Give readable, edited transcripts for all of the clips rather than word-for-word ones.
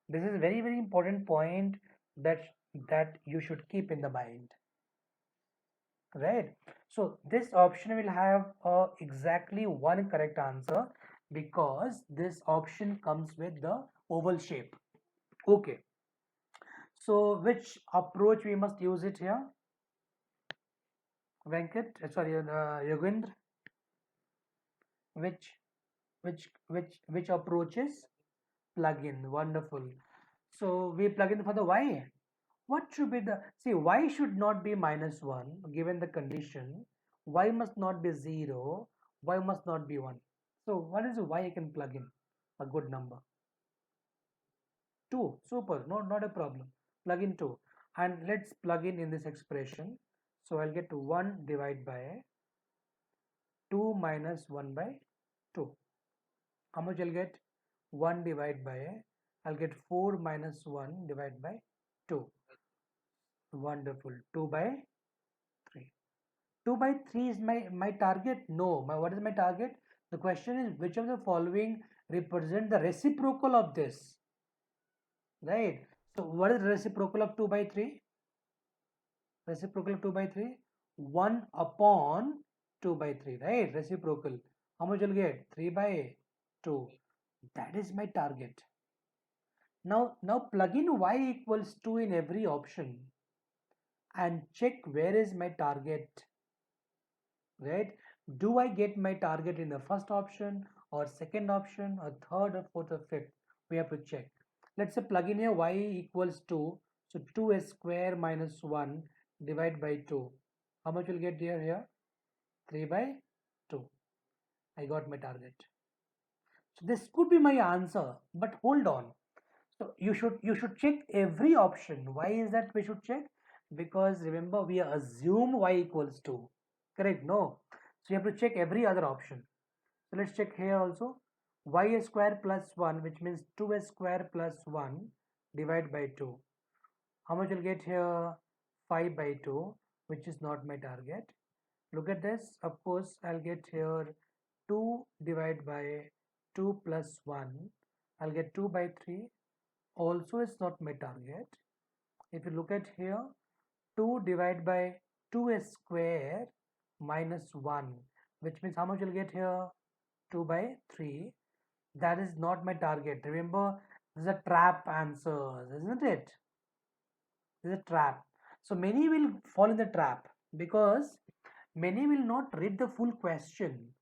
This is very, very important point that you should keep in the mind, right? So this option will have exactly one correct answer because this option comes with the oval shape. Okay, so which approach we must use it here? Venkat, sorry, Yogendra, which which approaches? Plug in, wonderful. So we plug in for the y. What should be the, see, y should not be -1 given the condition. Y must not be 0. Y must not be 1. So what is the y I can plug in? A good number. 2. Super. No, not a problem. Plug in 2. And let's plug in this expression. So I'll get 1 divided by 2 minus 1 by 2. How much I'll get? 1 divided by, I'll get 4 minus 1 divided by 2. Wonderful. 2 by 3. 2 by 3 is my target? No. What is my target? The question is which of the following represent the reciprocal of this? Right. So what is reciprocal of 2 by 3? Reciprocal of 2 by 3? 1 upon 2 by 3. Right. Reciprocal. How much you'll get? 3 by 2. That is my target. Now plug in y equals 2 in every option and check where is my target, right? Do I get my target in the first option or second option or third or fourth or fifth? We have to check. Let's say plug in here y equals 2. So 2s square minus 1 divided by 2. How much will get here? 3 by 2. I got my target. So this could be my answer, but hold on. So you should check every option. Why is that we should check? Because remember we assume y equals 2. Correct? No. So you have to check every other option. So let's check here also. Y square plus 1, which means 2s square plus 1 divided by 2. How much will get here? 5 by 2, which is not my target. Look at this. Of course, I'll get here 2 divided by 2 plus 1. I'll get 2 by 3. Also is not my target. If you look at here, 2 divided by 2s square minus 1, which means how much you'll get here? 2 by 3. That is not my target. Remember, this is a trap answer, isn't it? This is a trap. So many will fall in the trap because many will not read the full question.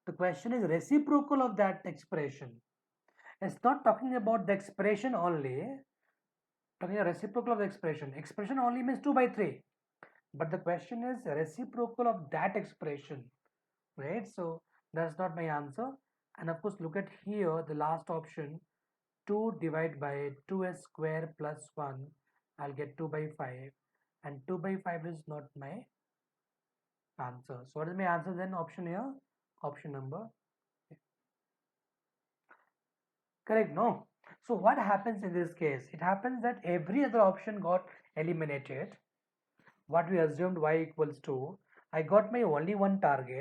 The question is reciprocal of that expression. It's not talking about the expression only. Talking a reciprocal of the expression. Expression only means 2 by 3. But the question is reciprocal of that expression. Right? So that's not my answer. And of course, look at here, the last option. 2 divided by 2s square plus 1. I'll get 2 by 5. And 2 by 5 is not my answer. So what is my answer then? Option here? Option number. Correct? No. So what happens in this case? It happens that every other option got eliminated. What we assumed y equals 2. I got my only one target.